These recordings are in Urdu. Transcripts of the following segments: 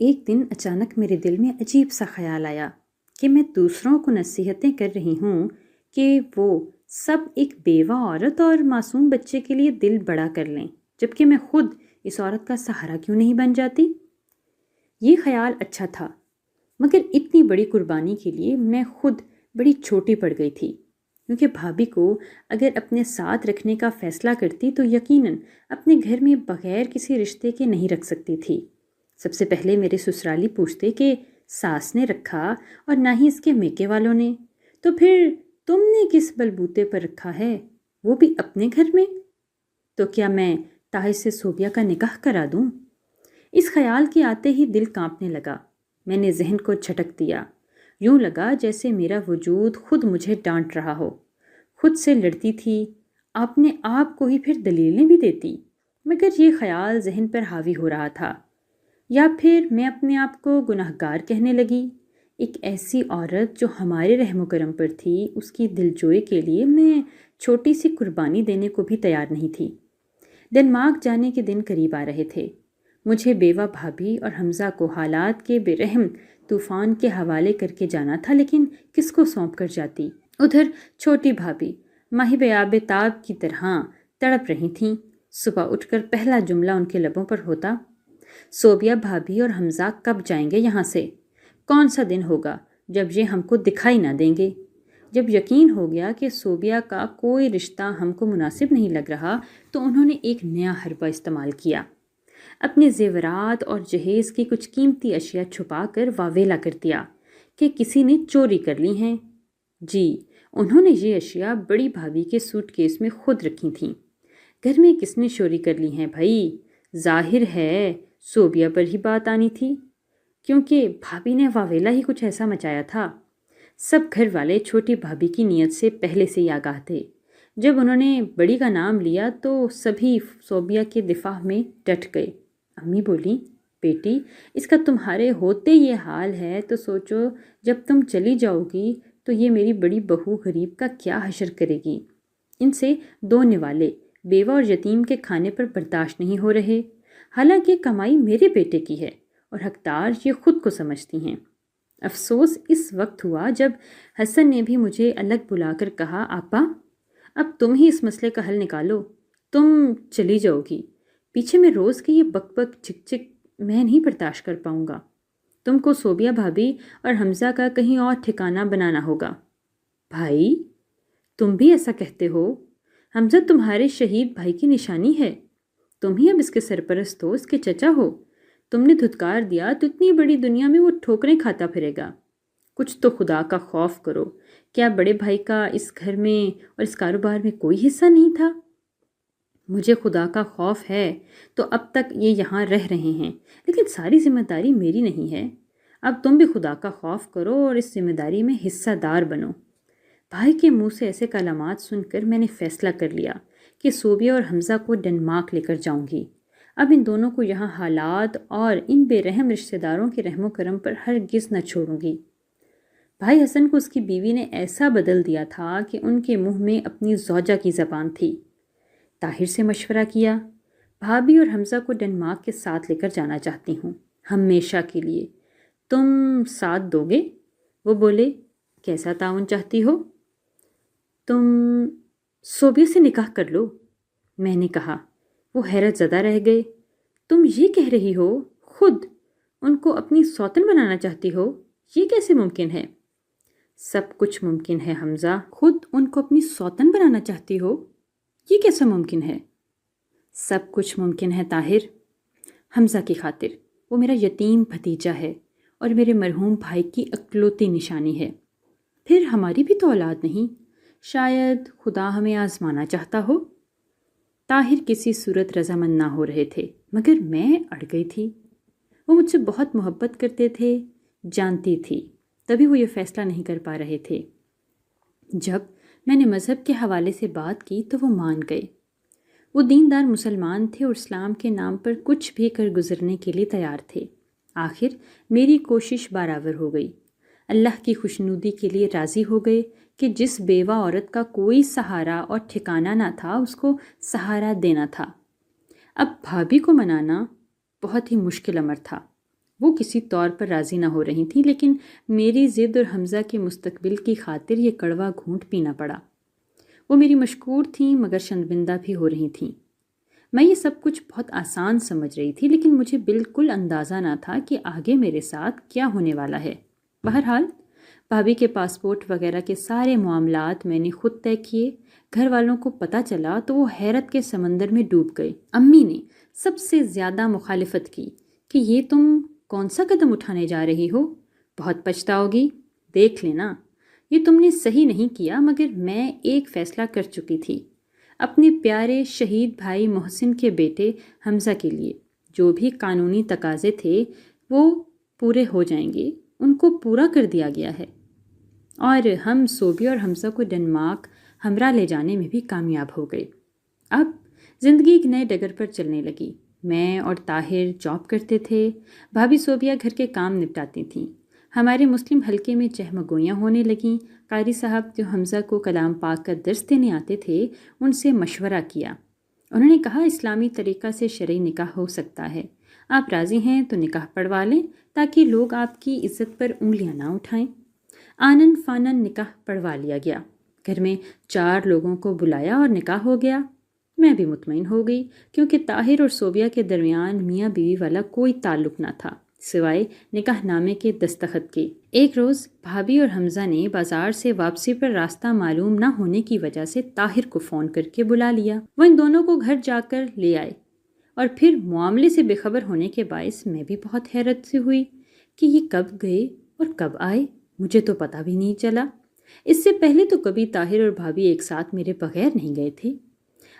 ایک دن اچانک میرے دل میں عجیب سا خیال آیا کہ میں دوسروں کو نصیحتیں کر رہی ہوں کہ وہ سب ایک بیوہ عورت اور معصوم بچے کے لیے دل بڑا کر لیں، جبکہ میں خود اس عورت کا سہارا کیوں نہیں بن جاتی؟ یہ خیال اچھا تھا، مگر اتنی بڑی قربانی کے لیے میں خود بڑی چھوٹی پڑ گئی تھی، کیونکہ بھابھی کو اگر اپنے ساتھ رکھنے کا فیصلہ کرتی تو یقیناً اپنے گھر میں بغیر کسی رشتے کے نہیں رکھ سکتی تھی۔ سب سے پہلے میرے سسرالی پوچھتے کہ ساس نے رکھا اور نہ ہی اس کے میکے والوں نے، تو پھر تم نے کس بلبوتے پر رکھا ہے، وہ بھی اپنے گھر میں؟ تو کیا میں طاہر سے صوبیہ کا نکاح کرا دوں؟ اس خیال کے آتے ہی دل کانپنے لگا۔ میں نے ذہن کو جھٹک دیا، یوں لگا جیسے میرا وجود خود مجھے ڈانٹ رہا ہو۔ خود سے لڑتی تھی، اپنے آپ کو ہی پھر دلیلیں بھی دیتی، مگر یہ خیال ذہن پر حاوی ہو رہا تھا۔ یا پھر میں اپنے آپ کو گناہگار کہنے لگی؟ ایک ایسی عورت جو ہمارے رحم و کرم پر تھی، اس کی دلجوئی کے لیے میں چھوٹی سی قربانی دینے کو بھی تیار نہیں تھی۔ ڈنمارک جانے کے دن قریب آ رہے تھے۔ مجھے بیوہ بھابھی اور حمزہ کو حالات کے بے رحم طوفان کے حوالے کر کے جانا تھا، لیکن کس کو سونپ کر جاتی؟ ادھر چھوٹی بھابھی ماہی بیاب تاب کی طرح تڑپ رہی تھیں۔ صبح اٹھ کر پہلا جملہ ان کے لبوں پر ہوتا، صوبیہ بھابھی اور حمزہ کب جائیں گے یہاں سے؟ کون سا دن ہوگا جب یہ ہم کو دکھائی نہ دیں گے؟ جب یقین ہو گیا کہ صوبیہ کا کوئی رشتہ ہم کو مناسب نہیں لگ رہا تو انہوں نے ایک نیا حربہ استعمال کیا۔ اپنے زیورات اور جہیز کی کچھ قیمتی اشیاء چھپا کر واویلا کر دیا کہ کسی نے چوری کر لی ہیں۔ جی، انہوں نے یہ اشیاء بڑی بھابھی کے سوٹ کیس میں خود رکھی تھیں۔ گھر میں کس نے چوری کر لی ہیں بھائی؟ ظاہر ہے صوبیہ پر ہی بات آنی تھی، کیونکہ بھابھی نے واویلا ہی کچھ ایسا مچایا تھا۔ سب گھر والے چھوٹی بھابھی کی نیت سے پہلے سے ہی آگاہ تھے۔ جب انہوں نے بڑی کا نام لیا تو سبھی صوبیہ کے دفاع میں ڈٹ گئے۔ امی بولی، بیٹی اس کا تمہارے ہوتے یہ حال ہے تو سوچو جب تم چلی جاؤ گی تو یہ میری بڑی بہو غریب کا کیا حشر کرے گی؟ ان سے دو نوالے بیوہ اور یتیم کے کھانے پر برداشت نہیں ہو رہے، حالانکہ کمائی میرے بیٹے کی ہے اور حقدار یہ خود کو سمجھتی ہیں۔ افسوس اس وقت ہوا جب حسن نے بھی مجھے الگ بلا کر کہا، آپا اب تم ہی اس مسئلے کا حل نکالو، تم چلی جاؤ گی، پیچھے میں روز کی یہ بک بک چک چک میں نہیں برداشت کر پاؤں گا، تم کو صوبیہ بھابھی اور حمزہ کا کہیں اور ٹھکانہ بنانا ہوگا۔ بھائی تم بھی ایسا کہتے ہو؟ حمزہ تمہارے شہید بھائی کی نشانی ہے، تم ہی اب اس کے سرپرست ہو، اس کے چچا ہو، تم نے دھتکار دیا تو اتنی بڑی دنیا میں وہ ٹھوکریں کھاتا پھرے گا۔ کچھ تو خدا کا خوف کرو، کیا بڑے بھائی کا اس گھر میں اور اس کاروبار میں کوئی حصہ نہیں تھا؟ مجھے خدا کا خوف ہے تو اب تک یہ یہاں رہ رہے ہیں، لیکن ساری ذمہ داری میری نہیں ہے۔ اب تم بھی خدا کا خوف کرو اور اس ذمہ داری میں حصہ دار بنو۔ بھائی کے منہ سے ایسے کلمات سن کر میں نے فیصلہ کر لیا کہ صوبیہ اور حمزہ کو ڈنمارک لے کر جاؤں گی۔ اب ان دونوں کو یہاں حالات اور ان بے رحم رشتہ داروں کے رحم و کرم پر ہرگز نہ چھوڑوں گی۔ بھائی حسن کو اس کی بیوی نے ایسا بدل دیا تھا کہ ان کے منہ میں اپنی زوجہ کی زبان تھی۔ طاہر سے مشورہ کیا، بھابھی اور حمزہ کو ڈنمارک کے ساتھ لے کر جانا چاہتی ہوں، ہمیشہ کے لیے، تم ساتھ دو گے؟ وہ بولے، کیسا تعاون چاہتی ہو؟ تم صوبیہ سے نکاح کر لو، میں نے کہا۔ وہ حیرت زدہ رہ گئے۔ تم یہ کہہ رہی ہو؟ خود ان کو اپنی سوتن بنانا چاہتی ہو؟ یہ کیسے ممکن ہے؟ سب کچھ ممکن ہے حمزہ، خود ان کو اپنی سوتن بنانا چاہتی ہو؟ یہ کیسا ممکن ہے؟ سب کچھ ممکن ہے طاہر، حمزہ کی خاطر، وہ میرا یتیم بھتیجا ہے اور میرے مرحوم بھائی کی اکلوتی نشانی ہے۔ پھر ہماری بھی تو اولاد نہیں، شاید خدا ہمیں آزمانا چاہتا ہو۔ طاہر کسی صورت رضامند نہ ہو رہے تھے، مگر میں اڑ گئی تھی۔ وہ مجھ سے بہت محبت کرتے تھے، جانتی تھی، تبھی وہ یہ فیصلہ نہیں کر پا رہے تھے۔ جب میں نے مذہب کے حوالے سے بات کی تو وہ مان گئے۔ وہ دیندار مسلمان تھے اور اسلام کے نام پر کچھ بھی کر گزرنے کے لیے تیار تھے۔ آخر میری کوشش برابر ہو گئی۔ اللہ کی خوشنودی کے لیے راضی ہو گئے کہ جس بیوہ عورت کا کوئی سہارا اور ٹھکانہ نہ تھا اس کو سہارا دینا تھا۔ اب بھابھی کو منانا بہت ہی مشکل امر تھا۔ وہ کسی طور پر راضی نہ ہو رہی تھیں، لیکن میری ضد اور حمزہ کے مستقبل کی خاطر یہ کڑوا گھونٹ پینا پڑا۔ وہ میری مشکور تھیں مگر شرمندہ بھی ہو رہی تھیں۔ میں یہ سب کچھ بہت آسان سمجھ رہی تھی، لیکن مجھے بالکل اندازہ نہ تھا کہ آگے میرے ساتھ کیا ہونے والا ہے۔ بہرحال بھابھی کے پاسپورٹ وغیرہ کے سارے معاملات میں نے خود طے کیے۔ گھر والوں کو پتہ چلا تو وہ حیرت کے سمندر میں ڈوب گئے۔ امی نے سب سے زیادہ مخالفت کی کہ یہ تم کون سا قدم اٹھانے جا رہی ہو؟ بہت پچھتاؤ گی، دیکھ لینا، یہ تم نے صحیح نہیں کیا۔ مگر میں ایک فیصلہ کر چکی تھی، اپنے پیارے شہید بھائی محسن کے بیٹے حمزہ کے لیے جو بھی قانونی تقاضے تھے وہ پورے ہو جائیں گے، ان کو پورا کر دیا گیا ہے، اور ہم صوبیہ اور حمزہ کو ڈنمارک ہمراہ لے جانے میں بھی کامیاب ہو گئے۔ اب زندگی ایک نئے ڈگر پر چلنے لگی۔ میں اور طاہر جاب کرتے تھے، بھابھی صوبیہ گھر کے کام نپٹاتی تھیں۔ ہمارے مسلم حلقے میں چہمگویاں ہونے لگیں۔ قاری صاحب جو حمزہ کو کلام پاک کا درس دینے آتے تھے ان سے مشورہ کیا۔ انہوں نے کہا اسلامی طریقہ سے شرعی نکاح ہو سکتا ہے، آپ راضی ہیں تو نکاح پڑھوا لیں تاکہ لوگ آپ کی عزت پر انگلیاں نہ اٹھائیں۔ آنن فانن نکاح پڑھوا لیا گیا۔ گھر میں 4 لوگوں کو بلایا اور نکاح ہو گیا۔ میں بھی مطمئن ہو گئی کیونکہ طاہر اور صوبیہ کے درمیان میاں بیوی والا کوئی تعلق نہ تھا سوائے نکاح نامے کے دستخط کے۔ ایک روز بھابھی اور حمزہ نے بازار سے واپسی پر راستہ معلوم نہ ہونے کی وجہ سے طاہر کو فون کر کے بلا لیا۔ وہ ان دونوں کو گھر جا کر لے آئے، اور پھر معاملے سے بے خبر ہونے کے باعث میں بھی بہت حیرت سے ہوئی کہ یہ کب گئے اور کب آئے، مجھے تو پتہ بھی نہیں چلا۔ اس سے پہلے تو کبھی طاہر اور بھابھی ایک ساتھ میرے بغیر نہیں گئے تھے۔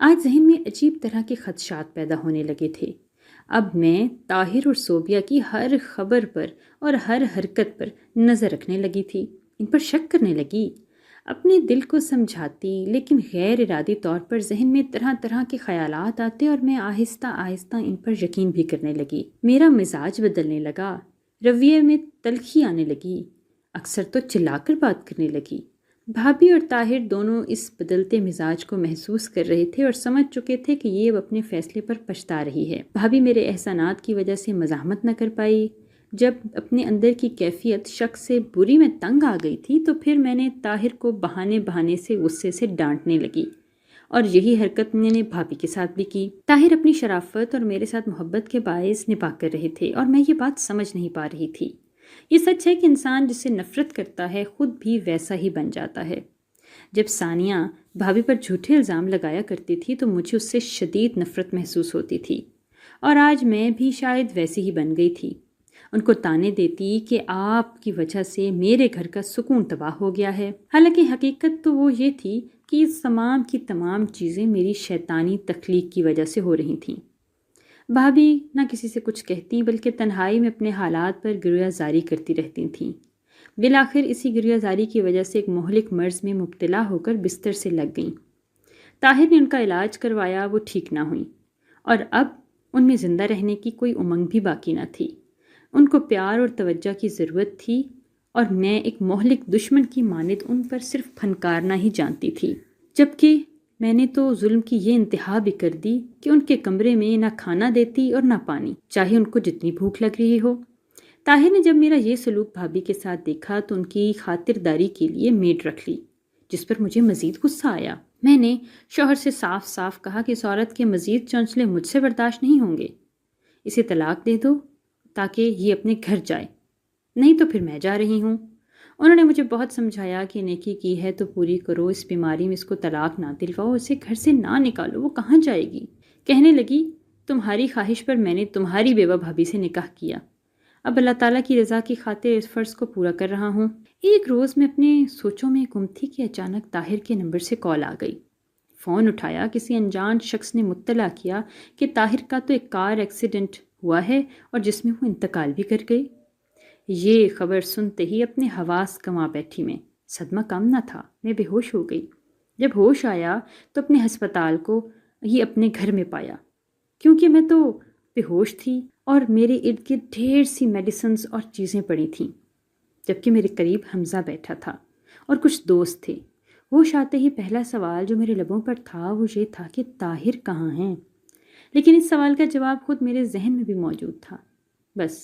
آج ذہن میں عجیب طرح کے خدشات پیدا ہونے لگے تھے۔ اب میں طاہر اور صوبیہ کی ہر خبر پر اور ہر حرکت پر نظر رکھنے لگی تھی، ان پر شک کرنے لگی۔ اپنے دل کو سمجھاتی لیکن غیر ارادی طور پر ذہن میں طرح طرح کے خیالات آتے اور میں آہستہ آہستہ ان پر یقین بھی کرنے لگی۔ میرا مزاج بدلنے لگا، رویے میں تلخی آنے لگی، اکثر تو چلا کر بات کرنے لگی۔ بھابھی اور طاہر دونوں اس بدلتے مزاج کو محسوس کر رہے تھے اور سمجھ چکے تھے کہ یہ اب اپنے فیصلے پر پچھتا رہی ہے۔ بھابھی میرے احسانات کی وجہ سے مزاحمت نہ کر پائی۔ جب اپنے اندر کی کیفیت شک سے بری میں تنگ آ گئی تھی تو پھر میں نے طاہر کو بہانے سے غصے سے ڈانٹنے لگی، اور یہی حرکت میں نے بھابھی کے ساتھ بھی کی۔ طاہر اپنی شرافت اور میرے ساتھ محبت کے باعث نبھا کر رہے تھے اور میں یہ بات سمجھ نہیں پا رہی تھی۔ یہ سچ ہے کہ انسان جس سے نفرت کرتا ہے خود بھی ویسا ہی بن جاتا ہے۔ جب ثانیہ بھابھی پر جھوٹے الزام لگایا کرتی تھی تو مجھے اس سے شدید نفرت محسوس ہوتی تھی، اور آج میں بھی شاید ویسی ہی بن گئی تھی۔ ان کو طعنے دیتی کہ آپ کی وجہ سے میرے گھر کا سکون تباہ ہو گیا ہے، حالانکہ حقیقت تو وہ یہ تھی کہ اس تمام کی تمام چیزیں میری شیطانی تخلیق کی وجہ سے ہو رہی تھیں۔ بھابھی نہ کسی سے کچھ کہتی بلکہ تنہائی میں اپنے حالات پر گریہ زاری کرتی رہتی تھیں۔ بالآخر اسی گریہ زاری کی وجہ سے ایک مہلک مرض میں مبتلا ہو کر بستر سے لگ گئیں۔ طاہر نے ان کا علاج کروایا، وہ ٹھیک نہ ہوئیں، اور اب ان میں زندہ رہنے کی کوئی امنگ بھی باقی نہ تھی۔ ان کو پیار اور توجہ کی ضرورت تھی، اور میں ایک مہلک دشمن کی مانند ان پر صرف پھنکارنا ہی جانتی تھی، جبکہ میں نے تو ظلم کی یہ انتہا بھی کر دی کہ ان کے کمرے میں نہ کھانا دیتی اور نہ پانی، چاہے ان کو جتنی بھوک لگ رہی ہو۔ طاہر نے جب میرا یہ سلوک بھابھی کے ساتھ دیکھا تو ان کی خاطرداری کے لیے میڈ رکھ لی، جس پر مجھے مزید غصہ آیا۔ میں نے شوہر سے صاف صاف کہا کہ اس عورت کے مزید چونچلے مجھ سے برداشت نہیں ہوں گے، اسے طلاق دے دو تاکہ یہ اپنے گھر جائے، نہیں تو پھر میں جا رہی ہوں۔ انہوں نے مجھے بہت سمجھایا کہ نیکی کی ہے تو پوری کرو، اس بیماری میں اس کو طلاق نہ دلواؤ، اسے گھر سے نہ نکالو، وہ کہاں جائے گی۔ کہنے لگی تمہاری خواہش پر میں نے تمہاری بیوہ بھابھی سے نکاح کیا، اب اللہ تعالیٰ کی رضا کی خاطر اس فرض کو پورا کر رہا ہوں۔ ایک روز میں اپنے سوچوں میں گم تھی کہ اچانک طاہر کے نمبر سے کال آ گئی۔ فون اٹھایا، کسی انجان شخص نے مطلع کیا کہ طاہر کا تو ایک کار ایکسیڈنٹ ہوا ہے اور جس میں وہ انتقال بھی کر گئی۔ یہ خبر سنتے ہی اپنے حواس گنوا بیٹھی میں، صدمہ کم نہ تھا، میں بے ہوش ہو گئی۔ جب ہوش آیا تو اپنے ہسپتال کو ہی اپنے گھر میں پایا، کیونکہ میں تو بے ہوش تھی اور میرے ارد گرد ڈھیر سی میڈیسنز اور چیزیں پڑی تھیں، جبکہ میرے قریب حمزہ بیٹھا تھا اور کچھ دوست تھے۔ ہوش آتے ہی پہلا سوال جو میرے لبوں پر تھا وہ یہ تھا کہ طاہر کہاں ہیں، لیکن اس سوال کا جواب خود میرے ذہن میں بھی موجود تھا۔ بس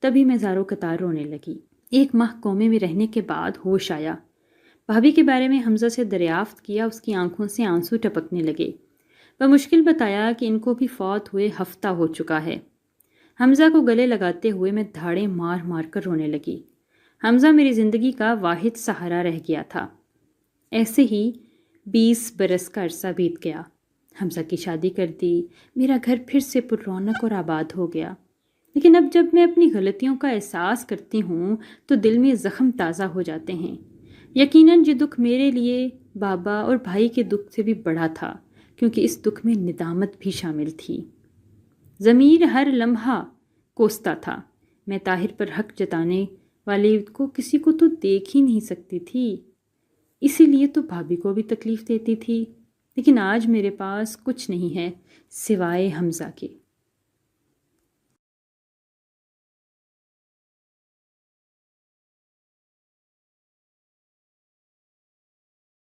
تبھی میں زاروں قطار رونے لگی۔ 1 ماہ کومے میں رہنے کے بعد ہوش آیا۔ بھابھی کے بارے میں حمزہ سے دریافت کیا، اس کی آنکھوں سے آنسو ٹپکنے لگے۔ بمشکل بتایا کہ ان کو بھی فوت ہوئے ہفتہ ہو چکا ہے۔ حمزہ کو گلے لگاتے ہوئے میں دھاڑے مار مار کر رونے لگی۔ حمزہ میری زندگی کا واحد سہارا رہ گیا تھا۔ ایسے ہی 20 برس کا عرصہ بیت گیا۔ حمزہ کی شادی کر دی، میرا گھر پھر سے پر رونق اور آباد ہو گیا۔ لیکن اب جب میں اپنی غلطیوں کا احساس کرتی ہوں تو دل میں زخم تازہ ہو جاتے ہیں۔ یقیناً یہ دکھ میرے لیے بابا اور بھائی کے دکھ سے بھی بڑا تھا، کیونکہ اس دکھ میں ندامت بھی شامل تھی۔ ضمیر ہر لمحہ کوستا تھا۔ میں طاہر پر حق جتانے والے کو کسی کو تو دیکھ ہی نہیں سکتی تھی، اسی لیے تو بھابھی کو بھی تکلیف دیتی تھی۔ لیکن آج میرے پاس کچھ نہیں ہے سوائے حمزہ کے۔